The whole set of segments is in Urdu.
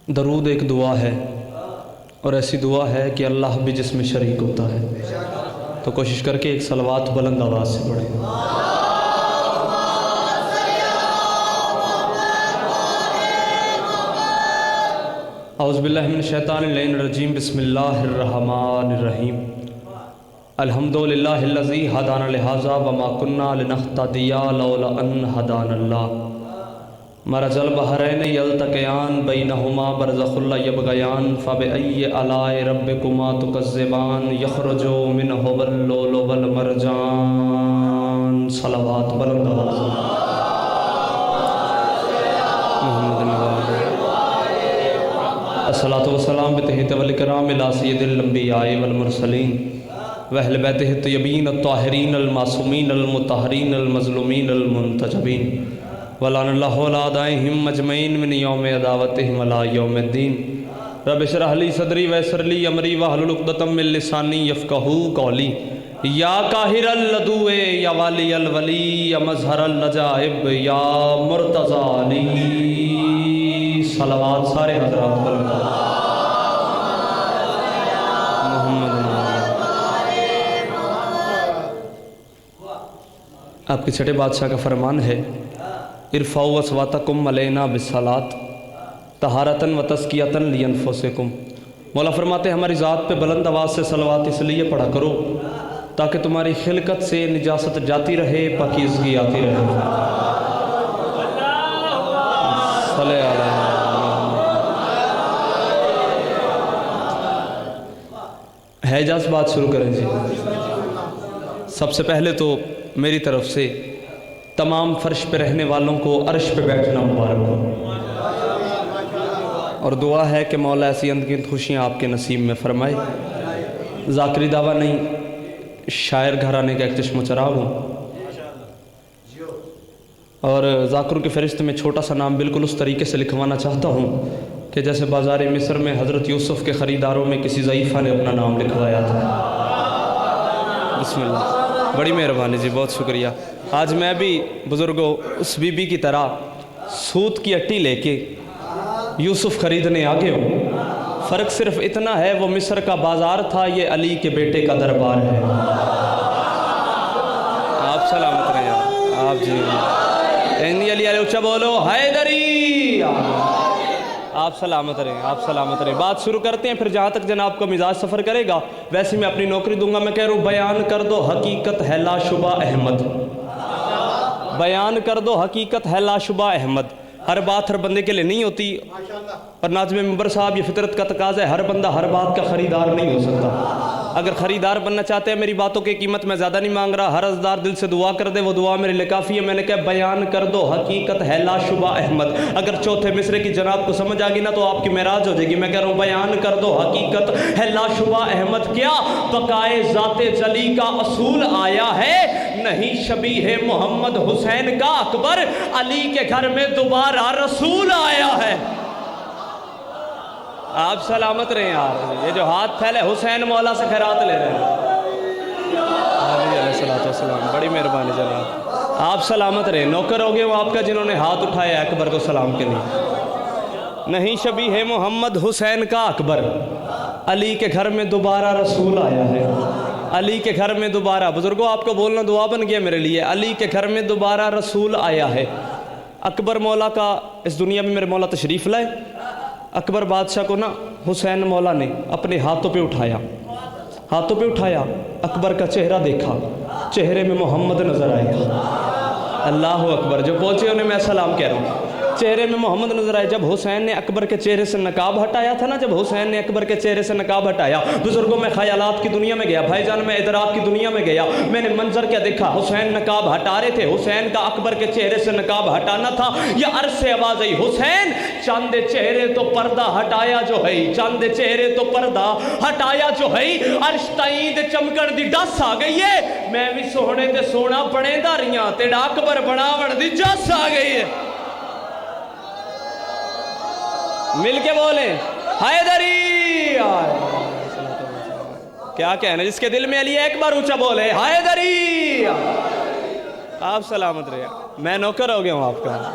درود ایک دعا ہے اور ایسی دعا ہے کہ اللہ بھی جس میں شریک ہوتا ہے، تو کوشش کر کے ایک صلوات بلند آواز سے پڑھیں۔ اعوذ باللہ من الشیطان اللعین الرجیم، بسم اللہ الرحمن الرحیم۔ الحمدللہ الذی ہدانا لہذا وما کنا لنہتدی لولا ان ہدانا اللہ۔ مرج البحرین یلتقیان بینہما برزخ لا یبغیان فبأی آلاء ربکما تکذبان یخرج منہ اللؤلؤ والمرجان۔ صلوات بلند آواز محمد نوال۔ الصلاۃ والسلام بتحیۃ والاکرام الی سید الانبیاء والمرسلین واہل بیتہ الطیبین الطاہرین المعصومین المطہرین المظلومین المنتجبین، ولعن اللہ اعدائہم اجمعین من یوم عداوتہم الی یوم الدین۔ رب اشرح لی صدری ویسر لی امری واحلل عقدۃ من لسانی یفقہوا قولی۔ یا قاہر اللدو یا والی الولی یا مظہر العجائب یا مرتضی علی۔ صلوات سارے حضرات بلند محمد۔ آپ کے چھٹے بادشاہ کا فرمان ہے، ارفعوا اصواتکم علینا بالصلاۃ طہارۃ و تزکیۃ لانفسکم۔ مولا فرماتے ہیں ہماری ذات پہ بلند آواز سے صلوات اس لیے پڑھا کرو تاکہ تمہاری خلقت سے نجاست جاتی رہے، پاکیزگی آتی رہے۔ صلی علیہ ہے اجازت بات شروع کریں جی۔ سب سے پہلے تو میری طرف سے تمام فرش پہ رہنے والوں کو عرش پہ بیٹھنا مبارک ہو، اور دعا ہے کہ مولا ایسی اندگنت خوشیاں آپ کے نصیب میں فرمائے۔ ذاکری دعویٰ نہیں، شاعر گھرانے کا ایک چشم و چراغ ہوں، اور ذاکروں کی فہرست میں چھوٹا سا نام بالکل اس طریقے سے لکھوانا چاہتا ہوں کہ جیسے بازار مصر میں حضرت یوسف کے خریداروں میں کسی ضعیفہ نے اپنا نام لکھوایا تھا۔ بسم اللہ، بڑی مہربانی جی، بہت شکریہ۔ آج میں بھی بزرگوں اس بی بی کی طرح سوت کی اٹی لے کے یوسف خریدنے آگے ہوں۔ فرق صرف اتنا ہے، وہ مصر کا بازار تھا، یہ علی کے بیٹے کا دربار ہے۔ آپ سلامت رہیں آپ جی، علی علی اونچا بولو حیدری۔ آپ سلامت رہیں، آپ سلامت رہیں۔ بات شروع کرتے ہیں، پھر جہاں تک جناب کا مزاج سفر کرے گا ویسے میں اپنی نوکری دوں گا۔ میں کہہ رہا ہوں بیان کر دو حقیقت ہے لا شبہ احمد، بیان کر دو حقیقت ہے لا شبہ احمد۔ ہر بات ہر بندے کے لیے نہیں ہوتی، اور ناظم ممبر صاحب یہ فطرت کا تقاضا ہے، ہر بندہ ہر بات کا خریدار نہیں ہو سکتا۔ اگر خریدار بننا چاہتے ہیں، میری باتوں کی قیمت میں زیادہ نہیں مانگ رہا، ہر عزدار دل سے دعا کر دے، وہ دعا میرے لیے کافی ہے۔ میں نے کہا بیان کر دو حقیقت ہے لا شبہ احمد۔ اگر چوتھے مصرے کی جناب کو سمجھ آ گئی نا تو آپ کی معراج ہو جائے گی۔ میں کہہ رہا ہوں بیان کر دو حقیقت ہے لا شبہ احمد، کیا بقائے ذات جلی کا اصول آیا ہے، نہیں شبیہ محمد حسین کا اکبر، علی کے گھر میں دوبارہ رسول آیا ہے۔ آپ سلامت رہیں یار، یہ جو ہاتھ پھیلے حسین مولا سے خیرات لے رہے ہیں۔ علیہ السلام، بڑی مہربانی جناب، آپ سلامت رہیں۔ نوکر ہو گئے وہ آپ کا جنہوں نے ہاتھ اٹھایا اکبر کو سلام کے لیے۔ نہیں شبیہ محمد حسین کا اکبر، علی کے گھر میں دوبارہ رسول آیا ہے، علی کے گھر میں دوبارہ۔ بزرگوں آپ کو بولنا دعا بن گیا میرے لیے، علی کے گھر میں دوبارہ رسول آیا ہے۔ اکبر مولا کا اس دنیا میں میرے مولا تشریف لائے۔ اکبر بادشاہ کو نا حسین مولا نے اپنے ہاتھوں پہ اٹھایا، ہاتھوں پہ اٹھایا، اکبر کا چہرہ دیکھا، چہرے میں محمد نظر آیا۔ اللہ اکبر، جو پہنچے انہیں میں سلام کہہ رہا ہوں، چہرے میں محمد نظر آئے۔ جب حسین نے اکبر کے چہرے سے نقاب ہٹایا تھا نا، جب حسین نے اکبر کے چہرے سے نقاب ہٹایا، بزرگوں میں خیالات کی دنیا میں گیا، بھائی جان میں ادراک کی دنیا میں گیا، میں نے منظر کیا دیکھا، حسین نقاب ہٹا رہے تھے، حسین کا اکبر کے چہرے سے نقاب ہٹانا تھا، یہ عرض سے آواز آئی، حسین چاند چہرے تو پردہ ہٹایا جو ہے، چاند چہرے تو پردہ ہٹایا جو ہے، عرش تائید چمکڑ دی ڈس آ گئی ہے، میں بھی سونے تے سونا بنے داریاں تیڑا اکبر بناون دی جس آ گئی ہے۔ مل کے بولیں حیدری۔ کیا کہنا، جس کے دل میں علی ہے ایک بار اونچا بولے حیدری۔ آپ سلامت رہے، میں نوکر ہو گیا ہوں آپ کا،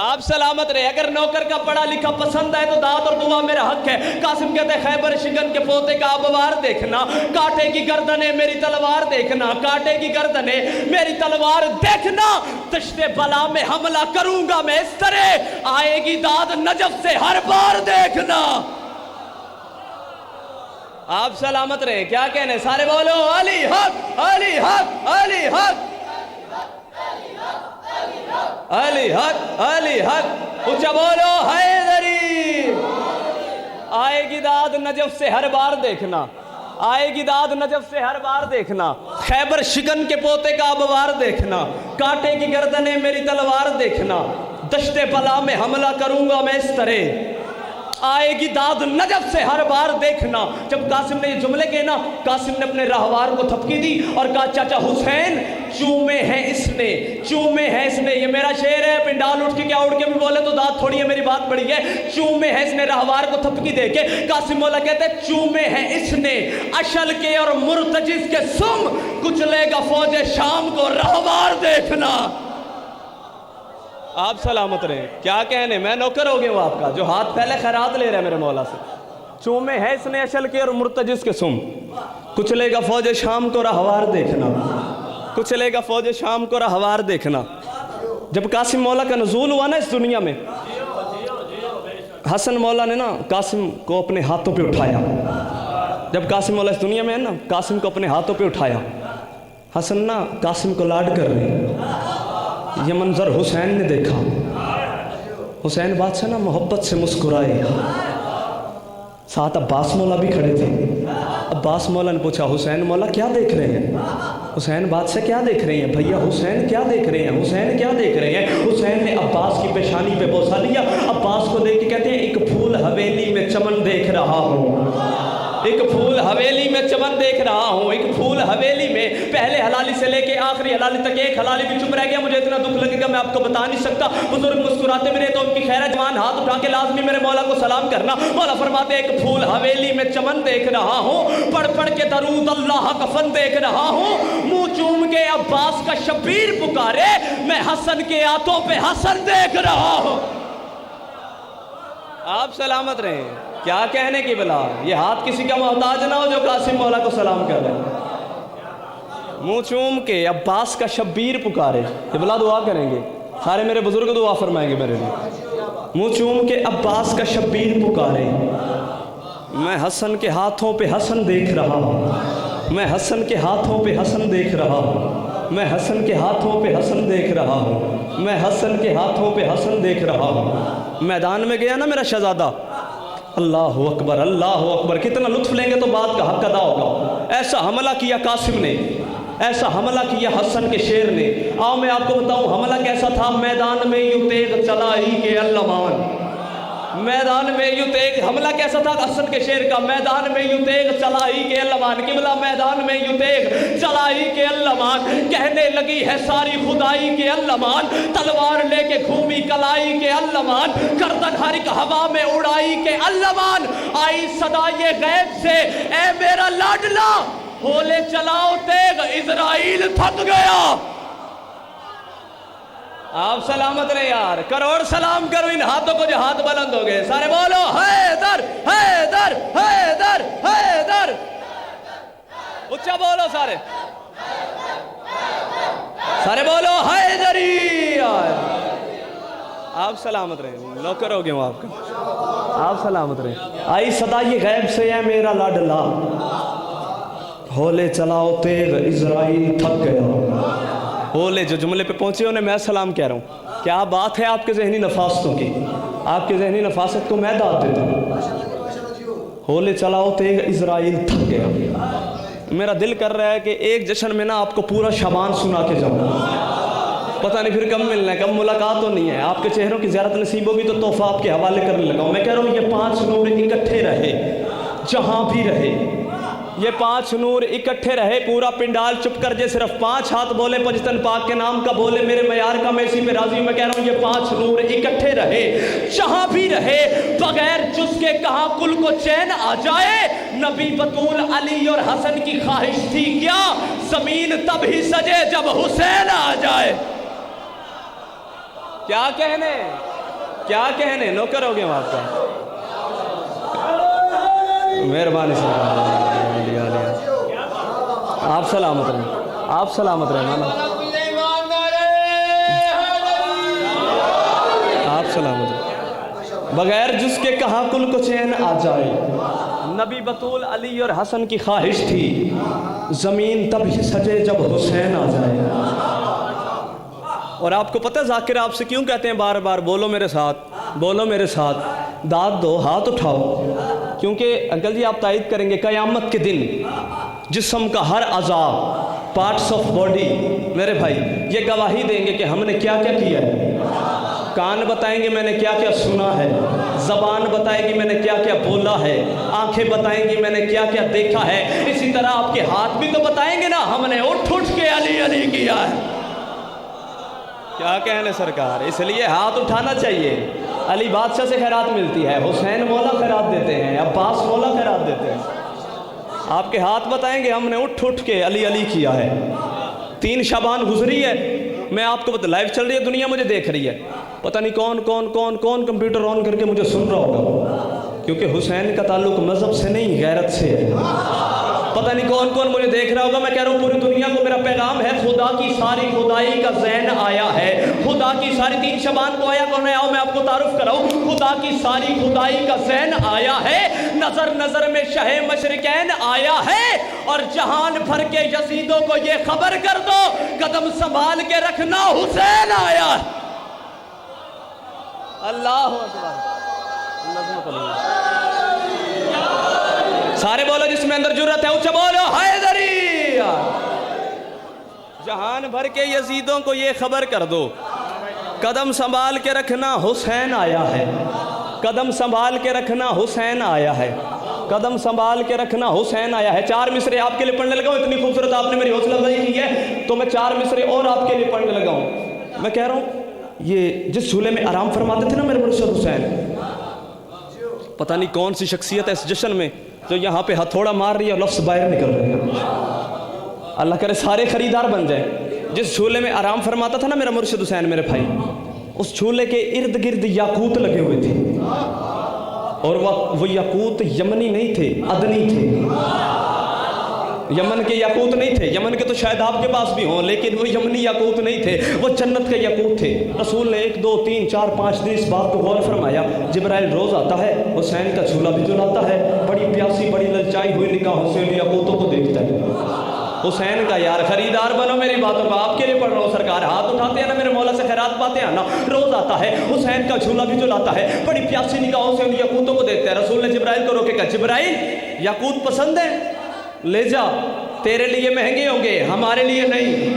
آپ سلامت رہے. اگر نوکر کا پڑھا لکھا پسند ہے تو داد اور دعا میرا حق ہے. قاسم کہتے ہیں خیبر شکن کے پوتے کا ابوار دیکھنا, کاٹے کی گردنیں میری تلوار دیکھنا, کاٹے کی گردنیں میری تلوار دیکھنا, دشت بلا میں حملہ کروں گا میں اس طرح, آئے گی داد نجف سے ہر بار دیکھنا. آپ سلامت رہے. کیا کہنے سارے بولو علی حق علی حق علی حق علی حق علی حق. اونچا بولو حیدری. آئے گی داد نجف سے ہر بار دیکھنا, آئے گی داد نجف سے ہر بار دیکھنا, خیبر شکن کے پوتے کا ابوار دیکھنا, کاٹے کی گردنیں میری تلوار دیکھنا, دشت بلا میں حملہ کروں گا میں اس طرح, آئے گی داد نجف سے ہر بار دیکھنا. جب قاسم نے یہ جملے کہے نا, قاسم نے اپنے راہوار کو تھپکی دی اور کہا چاچا حسین چومے ہیں اس نے, چومے ہیں اس نے. یہ میرا شعر ہے, پنڈال اٹھ کے کیا اٹھ کے بھی بولے تو داد تھوڑی ہے, میری بات بڑی ہے. چومے ہیں اس نے, راہوار کو تھپکی دے کے قاسم مولا کہتے ہیں چومے ہیں اس نے, اشل کے اور مرتجز کے سم, کچلے گا فوج شام کو راہوار دیکھنا. آپ سلامت رہے. کیا کہنے, میں نوکر ہو گیا ہوں آپ کا جو ہاتھ پھیلے خیرات لے رہے ہیں میرے مولا سے. چومے ہے اس نے اشل کے اور مرتجز کے سم, کچلے گا فوج شام کو راہوار دیکھنا, کچلے گا فوج شام کو راہوار دیکھنا. جب قاسم مولا کا نزول ہوا نا اس دنیا میں, حسن مولا نے نا قاسم کو اپنے ہاتھوں پہ اٹھایا. جب قاسم مولا اس دنیا میں ہے نا, قاسم کو اپنے ہاتھوں پہ اٹھایا. حسن نا قاسم کو لاڈ کر رہے. یہ منظر حسین نے دیکھا. حسین بادشاہ نا محبت سے مسکرائے. ساتھ عباس مولا بھی کھڑے تھے. عباس مولا نے پوچھا حسین مولا کیا دیکھ رہے ہیں؟ حسین بادشاہ کیا دیکھ رہے ہیں؟ بھیا حسین کیا دیکھ رہے ہیں؟ حسین کیا دیکھ رہے ہیں؟ حسین نے عباس کی پیشانی پہ بوسہ لیا. عباس کو دیکھ کے کہتے ہیں ایک پھول حویلی میں چمن دیکھ رہا ہوں, ایک پھول حویلی میں چمن دیکھ رہا ہوں, ایک پھول حویلی میں. پہلے حلالی سے لے کے آخری حلالی تک ایک حلالی بھی چپ رہ گیا. مجھے اتنا دکھ لگے گا میں آپ کو بتا نہیں سکتا. بزرگ مسکراتے بھی رہے تو ان کی خیر جوان ہاتھ اٹھا کے لازمی میرے مولا کو سلام کرنا. مولا فرماتے ایک پھول حویلی میں چمن دیکھ رہا ہوں, پڑھ پڑھ کے درود اللہ کفن دیکھ رہا ہوں, منہ چوم کے عباس کا شبیر پکارے, میں حسن کے ہاتھوں پہ حسن دیکھ رہا ہوں. آپ سلامت رہیں. کیا کہنے کی بلا, یہ ہاتھ کسی کا محتاج نہ ہو جو قاسم مولا کو سلام کر رہے ہیں. منہ چوم کے عباس کا شبیر پکارے. یہ بلا دعا کریں گے سارے میرے بزرگ, دعا فرمائیں گے میرے لیے. منہ چوم کے عباس کا شبیر پکارے, میں حسن کے ہاتھوں پہ حسن دیکھ رہا ہوں, میں حسن کے ہاتھوں پہ حسن دیکھ رہا ہوں, میں حسن کے ہاتھوں پہ حسن دیکھ رہا ہوں, میں حسن کے ہاتھوں پہ حسن دیکھ رہا ہوں. میدان میں گیا نا میرا شہزادہ, اللہ اکبر اللہ اکبر, کتنا لطف لیں گے تو بات کا حق ادا ہوگا. ایسا حملہ کیا قاسم نے, ایسا حملہ کیا حسن کے شیر نے. آؤ میں آپ کو بتاؤں حملہ کیسا تھا. میدان میں یوں تیغ چلائی کہ اللمان, میدان میں یوں تیغ. حملہ کیسا تھا حسن کے شیر کا, میدان میں یوں تیغ چلائی کہ اللمان. قبلہ میدان میں یوں تیغ چلائی کہ اللمان, کہنے لگی ہے ساری خدائی کے اللمان, تلوار لے کے گھومی کلائی کے اللمان, گردن ہر ایک ہوا میں اڑائی کے اللمان. آئی صدا یہ غیب سے اے میرا لاڈلا, ہولے چلاؤ تیغ اسرائیل تھک گیا. آپ سلامت رہے یار, کروڑ سلام کرو ان ہاتھوں کو جو ہاتھ بلند ہو گئے. سارے بولو حیدر حیدر حیدر حیدر. اچھا بولو سارے, سارے بولو حیدری. آپ سلامت رہے, نوکر ہو گئے ہوں آپ کا. آپ سلامت رہے. آئی صدا یہ غیب سے ہے میرا لاڈلا, ہولے چلاؤ تیغ اسرائیل تھک گیا. ہولے جو جملے پہ پہنچے انہیں میں سلام کہہ رہا ہوں. کیا بات ہے آپ کے ذہنی نفاستوں کی, آپ کے ذہنی نفاست کو میں داد دیتا ہوں. ہولے چلاؤ تیغ اسرائیل تھک گیا. میرا دل کر رہا ہے کہ ایک جشن میں نا آپ کو پورا شبان سنا کے جاؤں. پتہ نہیں پھر کب ملنا ہے, کب ملاقات تو نہیں ہے. آپ کے چہروں کی زیارت نصیب ہوگی تو تحفہ آپ کے حوالے کرنے لگا ہوں. میں کہہ رہا ہوں یہ 5 نور اکٹھے رہے جہاں بھی رہے, یہ 5 نور اکٹھے رہے. پورا پنڈال چپ کر جے, صرف 5 ہاتھ بولے پنجتن پاک کے نام کا بولے میرے معیار کا, میں اسی پہ راضی ہوں. میں کہہ رہا ہوں یہ 5 نور اکٹھے رہے جہاں بھی رہے, بغیر جس کے کہاں کل کو چین آ جائے. نبی بطول علی اور حسن کی خواہش تھی کیا, زمین تب ہی سجے جب حسین آ جائے. کیا کہنے, کیا کہنے، نوکر ہو گیا ہوں آپ کا. مہربانی سرکار، آپ سلامت رہیں، آپ سلامت رہیں مولانا، آپ سلامت رہیں. بغیر جس کے کہاں کل کو چین آ جائے. نبی بطول علی اور حسن کی خواہش تھی زمین تب ہی سجے جب حسین آ جائے. اور آپ کو پتہ ذاکر آپ سے کیوں کہتے ہیں بار بار بولو میرے ساتھ، بولو میرے ساتھ، داد دو، ہاتھ اٹھاؤ؟ کیونکہ انکل جی آپ تائید کریں گے قیامت کے دن جسم کا ہر اعضاء، پارٹس آف باڈی میرے بھائی یہ گواہی دیں گے کہ ہم نے کیا کیا کیا ہے. کان بتائیں گے میں نے کیا کیا سنا ہے، زبان بتائے گی میں نے کیا کیا بولا ہے، آنکھیں بتائیں گی میں نے کیا کیا دیکھا ہے. اسی طرح آپ کے ہاتھ بھی تو بتائیں گے نا ہم نے اٹھ اٹھ کے علی علی کیا ہے. کیا کہنے سرکار، اس لیے ہاتھ اٹھانا چاہیے. علی بادشاہ سے خیرات ملتی ہے، حسین مولا خیرات دیتے ہیں، عباس مولا خیرات دیتے ہیں. آپ کے ہاتھ بتائیں گے ہم نے اٹھ اٹھ کے علی علی کیا ہے. 3 شعبان گزری ہے، میں آپ کو لائیو چل رہی ہے، دنیا مجھے دیکھ رہی ہے. پتہ نہیں کون کون کون کون کمپیوٹر آن کر کے مجھے سن رہا ہوگا، کیونکہ حسین کا تعلق مذہب سے نہیں غیرت سے ہے. پتہ نہیں کون کون مجھے دیکھ رہا ہوگا. میں کہہ رہا ہوں پوری دنیا کو میرا پیغام ہے، خدا کی ساری خدائی کا ذہن آیا ہے. خدا کی ساری 3 شعبان کو آیا کون ہے؟ آؤ میں آپ کو تعارف کراؤں. خدا کی ساری خدائی کا ذہن آیا ہے، نظر نظر میں شہ مشرقین آیا ہے. اور جہان بھر کے یزیدوں کو یہ خبر کر دو قدم سنبھال کے رکھنا حسین آیا. اللہ اکبر. سارے بولو جس میں اندر جرت ہے، اونچا بولو حیدری. جہان بھر کے یزیدوں کو یہ خبر کر دو قدم سنبھال کے رکھنا حسین آیا ہے. قدم سنبھال کے رکھنا حسین آیا ہے. قدم سنبھال کے رکھنا حسین آیا ہے. 4 مصرے آپ کے لیے پڑھنے لگا ہوں. اتنی خوبصورت آپ نے میری حوصلہ افزائی کی ہے تو میں 4 مصرے اور آپ کے لیے پڑھنے لگا ہوں. میں کہہ رہا ہوں یہ جس جھولے میں آرام فرماتے تھے نا میرے مرشد حسین، پتہ نہیں کون سی شخصیت ہے اس جشن میں جو یہاں پہ ہتھوڑا مار رہی ہے اور لفظ باہر نکل رہے ہیں. اللہ کرے سارے خریدار بن جائیں. جس جھولے میں آرام فرماتا تھا نا میرا مرشد حسین میرے بھائی، اس جھولے کے ارد گرد یاقوت لگے ہوئے تھے. اور وہ یاقوت یمنی نہیں تھے، ادنی تھے. یمن کے یاقوت نہیں تھے. یمن کے تو شاید آپ کے پاس بھی ہوں، لیکن وہ یمنی یاقوت نہیں تھے، وہ جنت کے یاقوت تھے. رسول نے 1 2 3 4 5 دن اس بات کو غور فرمایا. جبرائیل روز آتا ہے، حسین کا جھولا بھی جلاتا ہے، بڑی پیاسی بڑی للچائی ہوئی نگاہوں سے یاقوتوں کو دیکھتا ہے. حسین کا یار خریدار بنو میری باتوں کا. آپ کے لیے پڑھ رہا ہوں سرکار. ہاتھ اٹھاتے ہیں نا میرے مولا سے خیرات پاتے ہیں نا. روز آتا ہے، حسین کا جھولا بھی جلاتا ہے، بڑی پیاسی نگاہوں سے ان یاقوتوں کو دیکھتا ہے. رسول نے جبرائیل کو روکے کہا جبرائیل یاقوت پسند ہے؟ لے جا، تیرے لیے مہنگے ہوں گے، ہمارے لیے نہیں.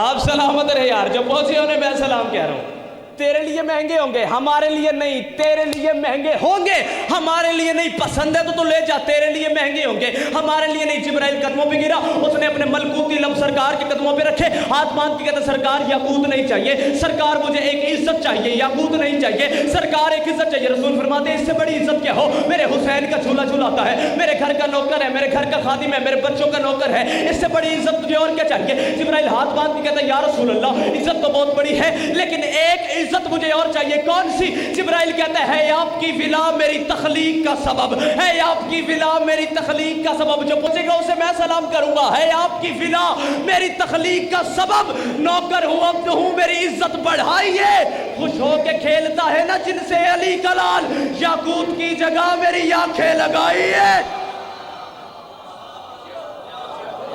آپ سلامت رہے یار، جو پہنچے انہیں میں سلام کہہ رہا ہوں. تیرے لیے مہنگے ہوں گے، ہمارے لیے نہیں. تیرے لیے مہنگے ہوں گے، ہمارے لیے نہیں. پسند ہے تو لے جا، تیرے لیے مہنگے ہوں گے، ہمارے لیے نہیں. جبرائیل قدموں پہ گرا، اس نے اپنے ملکوتی لب سرکار کے قدموں پہ رکھے، ہاتھ باندھ کے کہتے سرکار یاقوت نہیں چاہیے، سرکار مجھے ایک عزت چاہیے، یاقوت نہیں چاہیے، سرکار ایک عزت چاہیے. رسول فرماتے ہیں اس سے بڑی عزت کیا ہو؟ میرے حسین کا جھولا جھولاتا ہے، میرے گھر کا نوکر ہے، میرے گھر کا خادم ہے، میرے بچوں کا نوکر ہے، اس سے بڑی عزت تجھے اور کیا چاہیے؟ جبرائیل ہاتھ باندھ کے کہتا ہے یا رسول اللہ عزت تو بہت بڑی ہے، لیکن ایک عزت مجھے اور چاہیے. کون سی؟ جبرائیل کہتا ہے آپ کی ولا میری تخلیق کا سبب ہے، آپ کی ولا میری تخلیق کا سبب. جو پوچھے گا اسے میں سلام کروں گا. ہے آپ کی ولا میری تخلیق کا سبب، نوکر ہوں عبد ہوں، میری عزت بڑھائیے. خوش ہو کے کھیلتا ہے نا جن سے علی کلال، یاقوت کی جگہ میری آنکھیں لگائیے.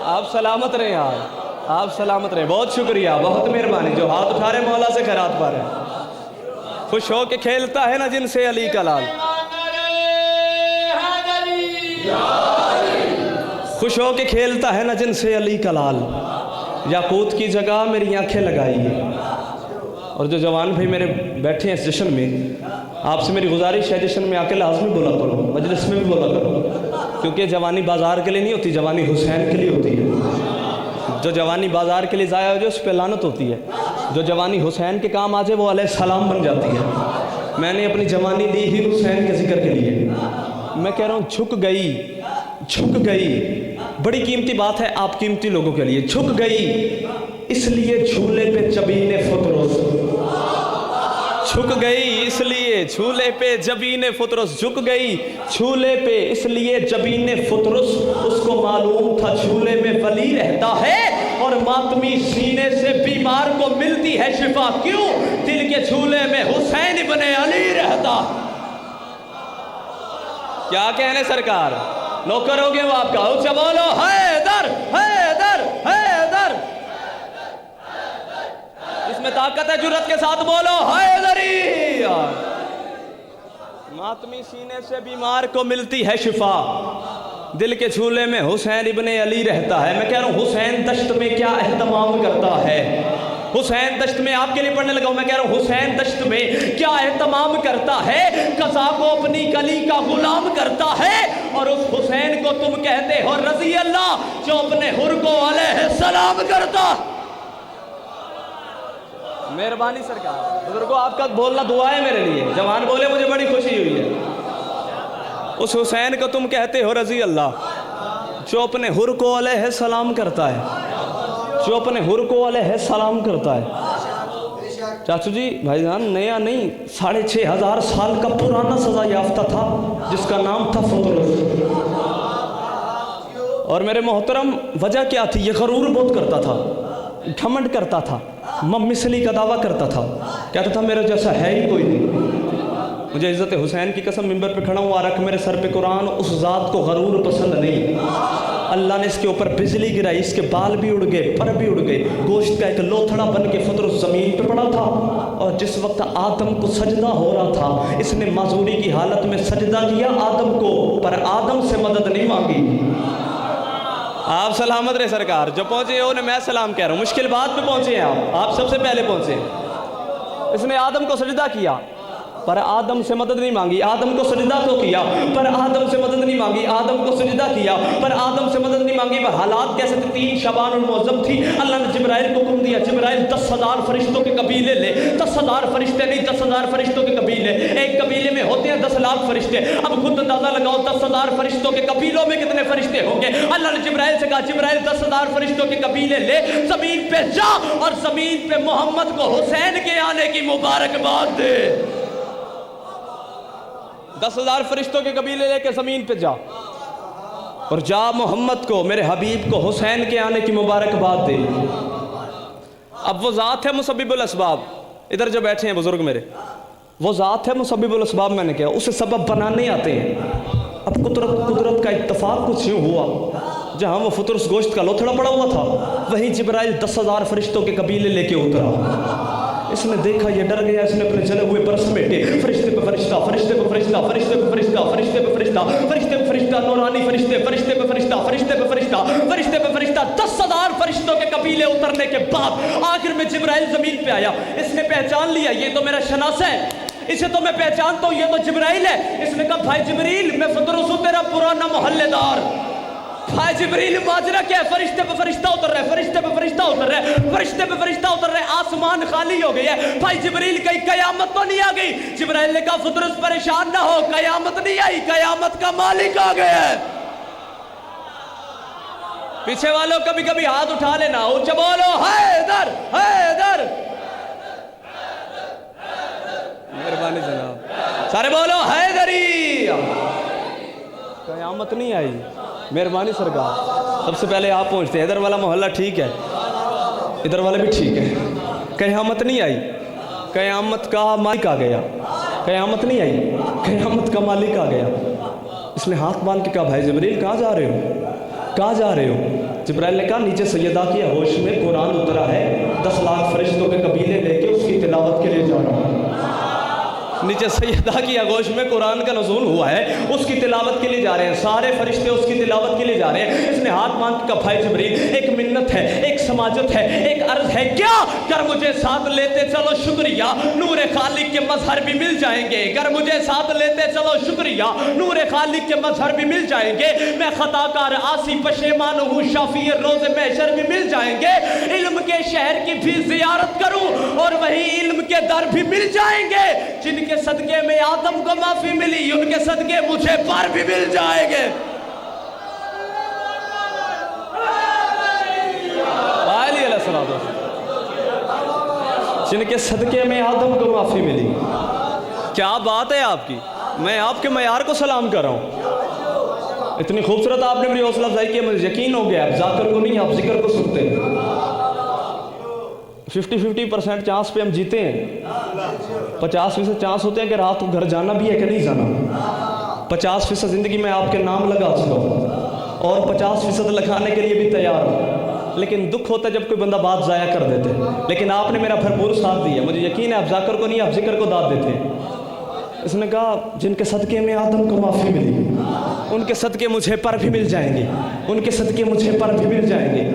آپ سلامت رہے یار، آپ سلامت رہے. بہت شکریہ، بہت مہربانی. جو ہاتھ اٹھا رہے مولا سے خیرات پا رہے ہیں. خوش ہو کے کھیلتا ہے نا جن سے علی کا لال. خوش ہو کے کھیلتا ہے نا جن سے علی کا لال، یاقوت کی جگہ میری آنکھیں لگائیے. اور جو جوان بھائی میرے بیٹھے ہیں اس جشن میں، آپ سے میری گزارش ہے جشن میں آ کے لازمی بولا کرو، مجلس میں بھی بولا کرو، کیونکہ جوانی بازار کے لیے نہیں ہوتی، جوانی حسین کے لیے ہوتی ہے. جو جوانی بازار کے لیے ضائع ہو جائے اس پہ لعنت ہوتی ہے. جو جوانی حسین کے کام آ جائے وہ علیہ السلام بن جاتی ہے. میں نے اپنی جوانی لی ہی حسین کے ذکر کے لیے. میں کہہ رہا ہوں جھک گئی. بڑی قیمتی بات ہے آپ قیمتی لوگوں کے لیے. جھک گئی اس لیے جھولے پہ چبینے فطروز، چھک گئی اس لیے جھولے پہ جبین فطرس جھک گئی جھولے پہ اس لیے جبین فطرس اس کو معلوم تھا جھولے میں ولی رہتا ہے اور ماتمی سینے سے بیمار کو ملتی ہے شفا کیوں دل کے جھولے میں حسین ابن علی رہتا کیا کہنے سرکار نوکر ہو گئے وہ آپ کا اونچا بولو حیدر حیدر حیدر اس میں طاقت ہے جرات کے ساتھ بولو حیدری ماتمی سینے سے بیمار کو ملتی ہے شفا دل کے جھولے میں حسین ابن علی رہتا ہے میں کہہ رہا ہوں حسین دشت میں کیا اہتمام کرتا ہے حسین دشت میں آپ کے لیے پڑھنے لگا ہوں میں کہہ رہا ہوں حسین دشت میں کیا اہتمام کرتا ہے قضا کو اپنی کلی کا غلام کرتا ہے اور اس حسین کو تم کہتے ہو رضی اللہ جو اپنے حر کو علیہ السلام کرتا مہربانی سرکار بزرگوں آپ کا بولنا دعا ہے میرے لیے جوان بولے مجھے بڑی خوشی ہوئی ہے اس حسین کو تم کہتے ہو رضی اللہ جو اپنے حر کو علیہ السلام کرتا ہے جو اپنے حر کو علیہ السلام کرتا ہے چاچو جی بھائی جان نیا نہیں 6500 سال کا پرانا سزا یافتہ تھا جس کا نام تھا فطرس اور میرے محترم وجہ کیا تھی یہ غرور بہت کرتا تھا گھمنڈ کرتا تھا مثلی کا دعویٰ کرتا تھا کہتا تھا میرا جیسا ہے ہی کوئی نہیں مجھے عزت حسین کی قسم ممبر پہ کھڑا ہوں آ رکھ میرے سر پہ قرآن اس ذات کو غرور پسند نہیں اللہ نے اس کے اوپر بجلی گرائی اس کے بال بھی اڑ گئے پر بھی اڑ گئے گوشت کا ایک لوتھڑا بن کے فطرس زمین پہ پڑا تھا اور جس وقت آدم کو سجدہ ہو رہا تھا اس نے معذوری کی حالت میں سجدہ کیا آدم کو پر آدم سے مدد نہیں مانگی آپ سلامت رہے سرکار جو پہنچے ہو میں سلام کہہ رہا ہوں مشکل بات پہ پہنچے ہیں آپ سب سے پہلے پہنچے اس نے آدم کو سجدہ کیا پر آدم سے مدد نہیں مانگی آدم کو سجدہ تو کیا پر آدم سے مدد نہیں مانگی آدم کو سجدہ کیا پر آدم سے مدد نہیں مانگی پر حالات کیسے تھے 3 شعبان المعظم تھی اللہ نے جبرائیل کو حکم دیا جبرائیل 10,000 فرشتوں کے قبیلے لے 10,000 فرشتے نہیں 10,000 فرشتوں کے قبیلے ایک قبیلے میں ہوتے ہیں 10 لاکھ فرشتے اب خود اندازہ لگاؤ 10,000 فرشتوں کے قبیلوں میں کتنے فرشتے ہوں گے اللہ نے جبرائیل سے کہا جبرائیل 10,000 فرشتوں کے قبیلے لے زمین پہ جا اور زمین پہ محمد کو حسین کے آنے کی مبارکباد دے 10,000 فرشتوں کے قبیلے لے کے زمین پہ جا اور جا محمد کو میرے حبیب کو حسین کے آنے کی مبارکباد دے اب وہ ذات ہے مسبب الاسباب ادھر جو بیٹھے ہیں بزرگ میرے وہ ذات ہے مسبب الاسباب میں نے کہا اسے سبب بنانے آتے ہیں اب قدرت کا اتفاق کچھ یوں ہوا جہاں وہ فطرس گوشت کا لوتھڑا پڑا ہوا تھا وہیں جبرائیل 10,000 فرشتوں کے قبیلے لے کے اترا اس نے دیکھا یہ ڈر گیا اس نے اپنے جلے ہوئے برس بیٹھے فرشتے پہ فرشتہ فرشتے پہ فرشتہ فرشتے پہ فرشتہ فرشتے پہ فرشتہ فرشتے پہ فرشتہ نورانی فرشتے فرشتے پہ فرشتہ فرشتے پہ فرشتہ فرشتے پہ فرشتہ 10,000 فرشتوں کے قبیلے اترنے کے بعد آخر میں جبرائیل زمین پہ آیا اس نے پہچان لیا یہ تو میرا شناس ہے اسے تو میں پہچانتا ہوں یہ تو جبرائیل ہے اس نے کہا بھائی جبریل میں فطرس ہوں تیرا پرانا محلے دار بھائی جبریل ماجرا کیا ہے فرشتے پہ فرشتہ اتر رہے فرشتے پہ فرشتہ اتر رہے فرشتے پہ فرشتہ اتر رہے آسمان خالی ہو گئی ہے بھائی جبریل کہیں قیامت تو نہیں آ گئی جبرائیل نے کہا فطرس پریشان نہ ہو قیامت نہیں آئی قیامت کا مالک آ گیا ہے پیچھے والوں کبھی کبھی ہاتھ اٹھا لینا اونچا بولو حیدر حیدر مہربانی جناب سارے بولو حیدری قیامت نہیں آئی مہربانی سرکار سب سے پہلے آپ پہنچتے ہیں ادھر والا محلہ ٹھیک ہے ادھر والا بھی ٹھیک ہے قیامت نہیں آئی قیامت کا مالک آ گیا قیامت نہیں آئی قیامت کا مالک آ گیا اس نے ہاتھ باندھ کے کہا بھائی جبریل کہاں جا رہے ہو کہاں جا رہے ہو جبرائیل نے کہا نیچے سیدہ کی آغوش میں قرآن اترا ہے 10 لاکھ فرشتوں کے قبیلے لے کے اس کی تلاوت کے لیے جا رہا ہوں نیچے سیدہ کی آغوش میں قرآن کا نزول ہوا ہے اس کی تلاوت کے لیے جا رہے ہیں سارے فرشتے اس کی تلاوت کے لیے جا رہے ہیں اس نے ہاتھ مانگ کے کہا بھائی جبریل ایک منت ہے ایک سماجت ہے ایک عرض ہے کیا کر مجھے ساتھ لیتے چلو شکریہ نور خالق کے مظہر بھی مل جائیں گے کر مجھے ساتھ لیتے چلو شکریہ نور خالق کے مظہر بھی مل جائیں گے میں خطا کار آسی پشیمان ہوں شافی روز محشر بھی مل جائیں گے علم کے شہر کی بھی زیارت کروں اور وہی علم کے در بھی مل جائیں گے جن کے صدقے میں آدم کو معافی ملی ان کے صدقے مجھے پر بھی مل جائیں گے جن کے صدقے میں آدم کو معافی ملی. کیا بات ہے آپ کی. میں آپ کے معیار کو سلام کر رہا ہوں. اتنی خوبصورت آپ نے میری حوصلہ افزائی کی, مجھے یقین ہو گیا آپ ذاکر کو نہیں, آپ ذکر کو سنتے ہیں. 50% چانس پہ ہم جیتے ہیں. 50% چانس ہوتے ہیں کہ رات کو گھر جانا بھی ہے کہ نہیں جانا. 50% زندگی میں آپ کے نام لگا چکا ہوں اور 50% لکھانے کے لیے بھی تیار ہوں. لیکن دکھ ہوتا ہے جب کوئی بندہ بات ضائع کر دیتے. لیکن آپ نے میرا بھرپور ساتھ دیا. مجھے یقین ہے آپ ذاکر کو نہیں, آپ ذکر کو داد دیتے. اس نے کہا جن کے صدقے میں آدم کو معافی ملی, ان کے صدقے مجھے پر بھی مل جائیں گے, ان کے صدقے مجھے پر بھی مل جائیں گے.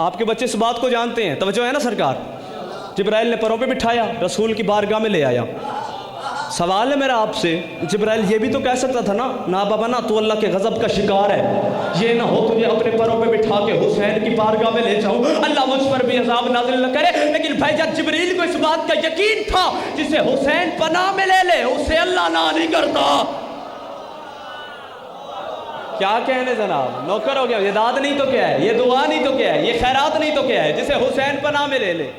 آپ کے بچے اس بات کو جانتے ہیں. توجہ ہے نا سرکار. جبرائیل نے پروں پہ بٹھایا, رسول کی بارگاہ میں لے آیا. سوال ہے میرا آپ سے, جبرائیل یہ بھی تو کہہ سکتا تھا نا بابا نا تو اللہ کے غضب کا شکار ہے, یہ نہ ہو تجھے اپنے پروں پہ بٹھا کے حسین کی بارگاہ میں لے جاؤں, اللہ مجھ پر بھی عذاب نازل نہ کرے. لیکن بھائی جب جبریل کو اس بات کا یقین تھا جسے حسین پناہ میں لے لے اسے اللہ نہ نہیں کرتا. کیا کہنے جناب, نوکر ہو گیا. یہ داد نہیں تو کیا ہے, یہ دعا نہیں تو کیا ہے, یہ خیرات نہیں تو کیا ہے. جسے حسین پناہ میں لے لے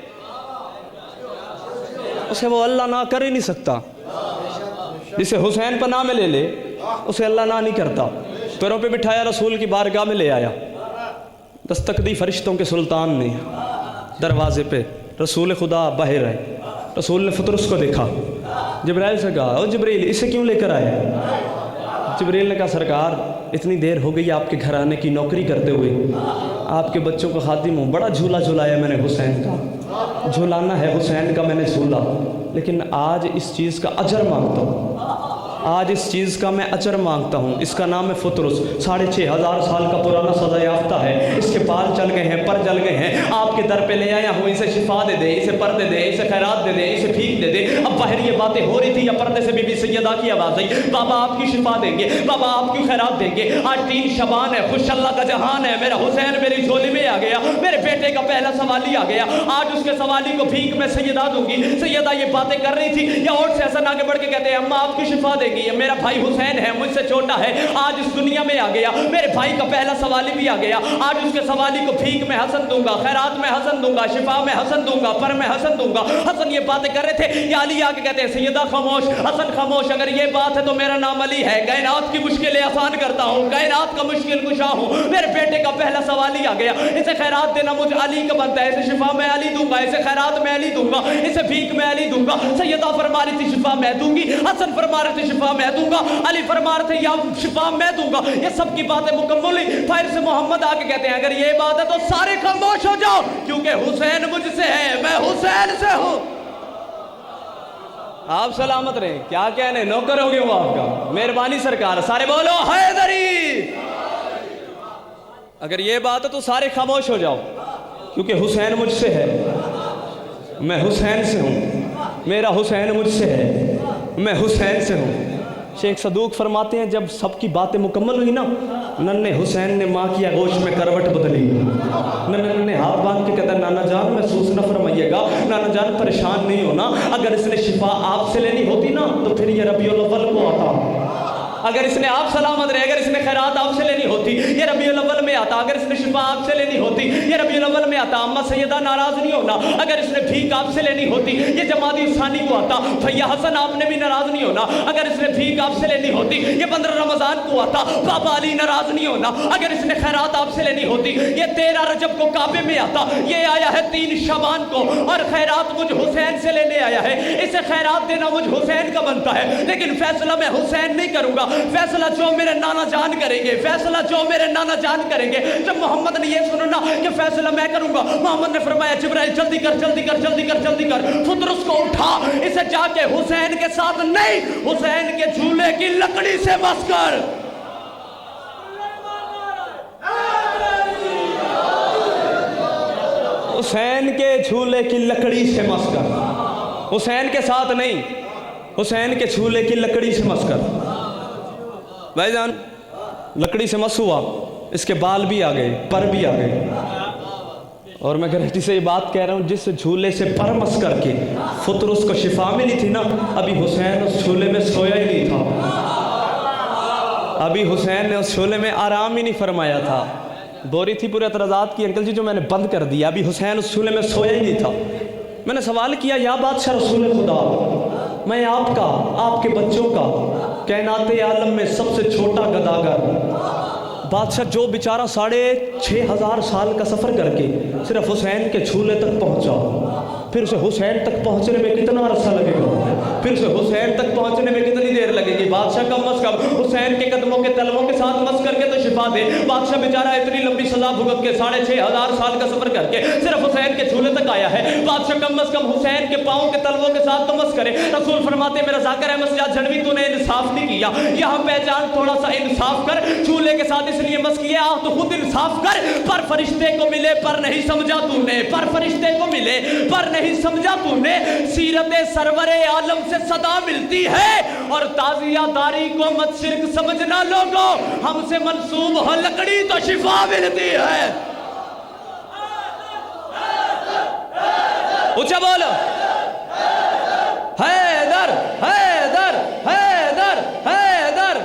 اسے وہ اللہ نہ کر ہی نہیں سکتا. جسے حسین پناہ میں لے لے اسے اللہ نہ نہیں کرتا. پیروں پہ بٹھایا, رسول کی بارگاہ میں لے آیا. دستک دی فرشتوں کے سلطان نے دروازے پہ. رسول خدا باہر آئے. رسول نے فطرس کو دیکھا. جبرائیل سے کہا, او جبریل اسے کیوں لے کر آئے؟ جبریل نے کہا سرکار اتنی دیر ہو گئی آپ کے گھر آنے کی, نوکری کرتے ہوئے آپ کے بچوں کو خادم ہوں. بڑا جھولا جھولایا میں نے حسین کا, جھولانا ہے حسین کا میں نے جھولا. لیکن آج اس چیز کا اجر مانگتا ہوں, آج اس چیز کا میں اجر مانگتا ہوں. اس کا نام ہے فطرس. 6500 سال کا پرانا سزا یافتہ ہے. اس کے بال چل گئے ہیں, پر جل گئے ہیں. آپ کے در پہ لے آیا ہوں, اسے شفا دے دے, اسے پردے دے, اسے خیرات دے دے, اسے بھیک دے دے. اب باہر یہ باتیں ہو رہی تھی یا پردے سے بی بی سیدہ کی آواز آئی, بابا آپ کی شفا دیں گے, بابا آپ کی خیرات دیں گے. آج 3 شبان ہے, خوش اللہ کا جہان ہے. میرا حسین میری جھولی میں آ گیا, میرے بیٹے کا پہلا سوالی آ گیا. آج اس کے سوالی کو بھیک میں سیدہ دوں گی. سیدہ یہ باتیں کر رہی تھی, یا اور سے حسن آگے بڑھ کے کہتے ہیں اماں آپ کی شفا دے گی. میرا بھائی حسین ہے, مجھ سے چھوٹا ہے, آج اس دنیا میں آ گیا. میرے بھائی کا پہلا سوالی بھی آ گیا. آج اس کے سوالی کو بھیک میں حسن دوں گا, خیرات میں حسن دوں گا, شفا میں حسن دوں گا, پر میں حسن دوں گا. حسن یہ باتیں کر رہے تھے. یا علی آ کے کہتے ہیں سیدہ خاموش, حسن خاموش. اگر یہ بات ہے تو میرا نام علی ہے. کائنات کی مشکلیں آسان کرتا ہوں, کائنات کا مشکل کشا ہوں. میرے بیٹے کا پہلا سوالی آ گیا. اسے خیرات دینا مجھ علی کا بنتا ہے. اسے شفا میں علی دوں گا, اسے خیرات میں علی دوں گا, اسے بھیک میں علی دوں گا. سیدہ فرما رہی تھی شفا میں دوں گی, حسن فرما رہے تھے شفا میں دوں گا, علی فرما رہے تھے یا شفا میں دوں گا. یہ سب کی باتیں مکمل ہوئی. پھر سے محمد آ کے کہتے ہیں اگر یہ بات ہے تو سارے خاموش ہو جاؤ, کیونکہ حسین مجھ سے ہے, میں حسین سے ہوں. آپ سلامت رہیں. کیا کہنے, نوکر ہو گئے ہوں آپ کا. مہربانی سرکار. سارے بولو حیدری. اگر یہ بات ہے تو سارے خاموش ہو جاؤ, کیونکہ حسین مجھ سے ہے, میں حسین سے ہوں. میرا حسین مجھ سے ہے, میں حسین سے ہوں. شیخ صدوق فرماتے ہیں جب سب کی باتیں مکمل ہوئی نا, ننھے حسین نے ماں کی آغوش میں کروٹ بدلی. ننھے ہاتھ باندھ کے کہتا ہے نانا جان محسوس نہ فرمائیے گا, نانا جان پریشان نہیں ہونا. اگر اس نے شفا آپ سے لینی ہوتی نا تو پھر یہ ربیع الاول کو آتا. اگر اس نے آپ سلامت رہے, اگر اس نے خیرات آپ سے لینی ہوتی یہ ربیع الاول میں آتا. اگر اس نے شفا آپ سے لینی ہوتی یہ ربیع الاول میں آتا. اماں سیدہ ناراض نہیں ہونا. اگر اس نے بھیک آپ سے لینی ہوتی یہ جمادی ثانی کو آتا. بھیا حسن آپ نے بھی ناراض نہیں ہونا. اگر اس نے بھیک آپ سے لینی ہوتی یہ 15 رمضان کو آتا. بابا علی ناراض نہیں ہونا. اگر اس نے خیرات آپ سے لینی ہوتی یہ 13 رجب کو کعبے میں آتا. یہ آیا ہے 3 شعبان کو اور خیرات مجھ حسین سے لینے آیا ہے. اسے خیرات دینا مجھ حسین کا بنتا ہے. لیکن فیصلہ میں حسین نہیں کروں گا, فیصلہ جو میرے نانا جان کریں گے, فیصلہ جو میرے نانا جان کریں گے. جب محمد نے یہ سننا کہ فیصلہ میں کروں گا, محمد نے فرمایا جبرائیل جلدی کر جلدی کر جلدی کر جلدی کر. فطرس کو اٹھا, اسے جا کے حسین کے ساتھ نہیں, حسین کے جھولے کی لکڑی سے بس کر. حسین کے جھولے کی لکڑی سے مس کر. حسین کے ساتھ نہیں, حسین کے جھولے کی لکڑی سے مس کر. بھائی جان لکڑی سے مس ہوا, اس کے بال بھی آ گئے, پر بھی آ گئے. اور میں گارنٹی سے یہ بات کہہ رہا ہوں, جس جھولے سے پر مس کر کے فطرس کو شفا ملی تھی نا, ابھی حسین اس جھولے میں سویا ہی نہیں تھا. ابھی حسین نے اس جھولے میں آرام ہی نہیں فرمایا تھا. بوری تھی پورے اعتراضات کی, انکل جی جو میں نے بند کر دیا, ابھی حسین اس جھولے میں سویا ہی نہیں تھا. میں نے سوال کیا یا بادشاہ رسول خدا، میں آپ کا، آپ کے بچوں کا، کائنات عالم میں سب سے چھوٹا گداگر بادشاہ جو بیچارہ 6500 سال کا سفر کر کے صرف حسین کے جھولے تک پہنچا، پھر اسے حسین تک پہنچنے میں کتنا عرصہ لگے گا، پھر اسے حسین تک پہنچنے میں کتنی دیر لگے گی؟ بادشاہ کم از کم حسین کے قدموں کے تلووں کے ساتھ مس کر کے تو شفا دے۔ بادشاہ بیچارہ اتنی لمبی سزا بھگت کے 6500 سال کا سفر کر کے صرف حسین کے جھولے تک آیا ہے، بادشاہ کم از کم حسین کے پاؤں کے تلووں کے ساتھ تو مس کرے۔ رسول فرماتے میرا ذاکر احمد سجاد جھنوی تو نے انصاف نہیں کیا، یہاں پہچان تھوڑا سا انصاف کر، جھولے کے ساتھ اس لیے مس کیے، تو خود انصاف کر، پر فرشتے کو ملے پر نہیں سمجھا تو نے، پر فرشتے کو ملے پر نہیں سمجھا تو نے۔ سیرت سرور عالم سے صدا ملتی ہے، اور تعزیہ داری کو مت شرک سمجھنا لوگوں، ہم سے منسوب ہو لکڑی تو شفا ملتی ہے۔ اونچا بولو، حیدر حیدر حیدر حیدر۔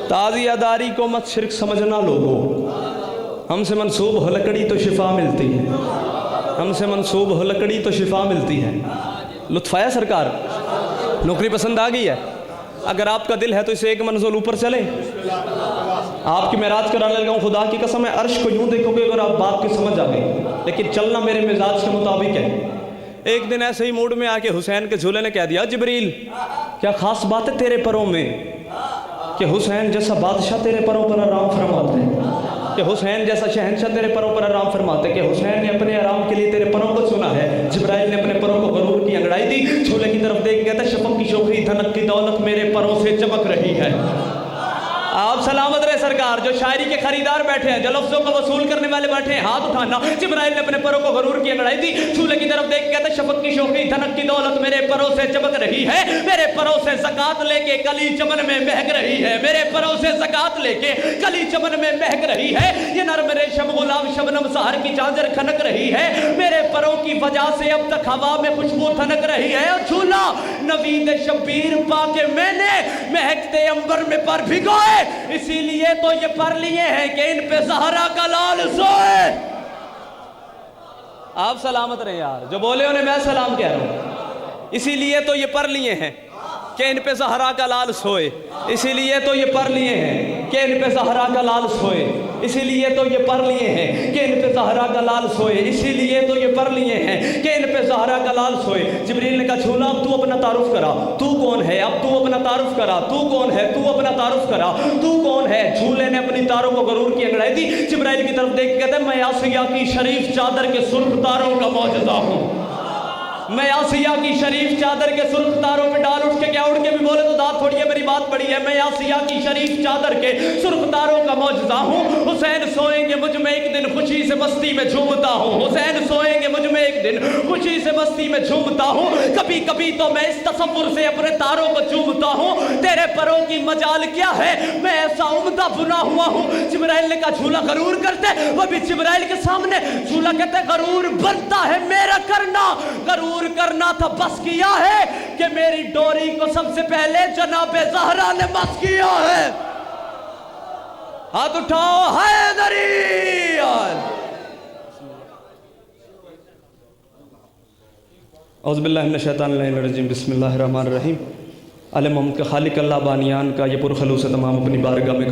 تعزیہ داری کو مت شرک سمجھنا لوگوں، ہم سے منسوب ہو لکڑی تو شفا ملتی ہے، ہم سے منسوب ہو لکڑی تو شفا ملتی ہے۔ لطف آیا سرکار؟ نوکری پسند آ گئی ہے؟ اگر آپ کا دل ہے تو اسے ایک منزل اوپر چلیں، آپ کی معراج کرانے لگا ہوں، خدا کی قسم ہے عرش کو یوں دیکھو گے اگر آپ بات کی سمجھ آ گئی، لیکن چلنا میرے مزاج کے مطابق ہے۔ ایک دن ایسے ہی موڈ میں آ کے حسین کے جھولے نے کہہ دیا جبریل کیا خاص بات ہے تیرے پروں میں کہ حسین جیسا بادشاہ تیرے پروں پر آرام فرماتے ہیں، کہ حسین جیسا شہنشاہ تیرے پروں پر آرام فرماتے ہیں، کہ حسین نے اپنے آرام کے لیے تیرے پروں کو چنا ہے۔ جبرائیل نے اپنے پروں کو غرور کی انگڑائی دی، جھولے کی طرف دیکھ کہتا شفق کی شوخی دھنک کی دولت میرے پروں سے چمک رہی ہے۔ آپ سلامت رہے سرکار۔ جو شاعری کے خریدار بیٹھے ہیں، جو لفظوں کو وصول کرنے والے بیٹھے ہیں، ہاتھ اٹھانا۔ جبرائیل نے اپنے پروں کو غرور کی انگڑائی دی، جھولے کی طرف دیکھ کے کہتا شفق کی شوخی دھنک کی دولت میرے پروں سے چمک رہی ہے، میرے پروں سے زکات لے کے کلی چمن میں مہک رہی ہے، میرے پروں سے زکات لے کے کلی چمن میں مہک رہی ہے، یہ نرم ریشم غلام شبنم سحر کی چادر کھنک رہی ہے، میرے پروں کی وجہ سے اب تک ہوا میں خوشبو تھنک رہی ہے، اور جھولا نوید شبیر پا کے میں نے مہکتے عنبر میں پر بھگوئے، اسی لیے تو یہ پر لیے ہیں کہ ان پہ زہرا کا لال سوئے۔ آپ سلامت رہے یار، جو بولے انہیں میں سلام کہہ رہا ہوں۔ اسی لیے تو یہ پر لیے ہیں کہ ان پہ زہرا کا لال سوئے، اسی لیے تو یہ پر لیے ہیں کہ ان پہ زہرا کا لال سوئے، اسی لیے تو یہ پر لیے ہیں کہ ان پہ زہرا کا لال سوئے، اسی لیے تو یہ پر لیے ہیں کہ ان پہ زہرا کا لال سوئے۔ جبریل نے کہا جھولا اب تو اپنا تعارف کرا، تو کون ہے؟ اب تو اپنا تعارف کرا، تو کون ہے؟ تو اپنا تعارف کرا، تو کون ہے؟ جھولے نے اپنی تاروں کو غرور کی انگڑائی دی، جبرائیل کی طرف دیکھ کے کہتا ہے میں آسیہ کی شریف چادر کے سرخ تاروں کا معجزہ ہوں، میں آسیہ کی شریف چادر کے سرخ تاروں پہ ڈال اٹھ کے کیا اڑ کے بھی بولے تو داد تھوڑی ہے، میری بات بڑی ہے، میں آسیہ کی شریف چادر کے سرخ تاروں کا معجزہ ہوں، حسین سوئیں گے مجھ میں ایک دن خوشی سے مستی میں جھومتا ہوں، حسین سوئیں گے مجھ میں ایک دن خوشی سے مستی میں جھومتا ہوں، کبھی کبھی تو میں اس تصور سے اپنے تاروں کو چومتا ہوں، تیرے پروں کی مجال کیا ہے، میں ایسا عمدہ بنا ہوا ہوں۔ جبرائیل نے کہا جھولا غرور کرتے، وہ بھی جبرائیل کے سامنے جھولا کہتے غرور بنتا ہے میرا کرنا، غرور کرنا تھا بس کیا ہے کہ میری ڈوری کو سب سے پہلے جناب زہرا نے بس کیا ہے۔ ہاتھ اٹھاؤ حیدری۔ اعوذ باللہ من الشیطان الرجیم، بسم اللہ الرحمن الرحیم۔ عالم محمد کا خالق اللہ بانیان کا یہ پرخلوص تمام اپنی بارگاہ میں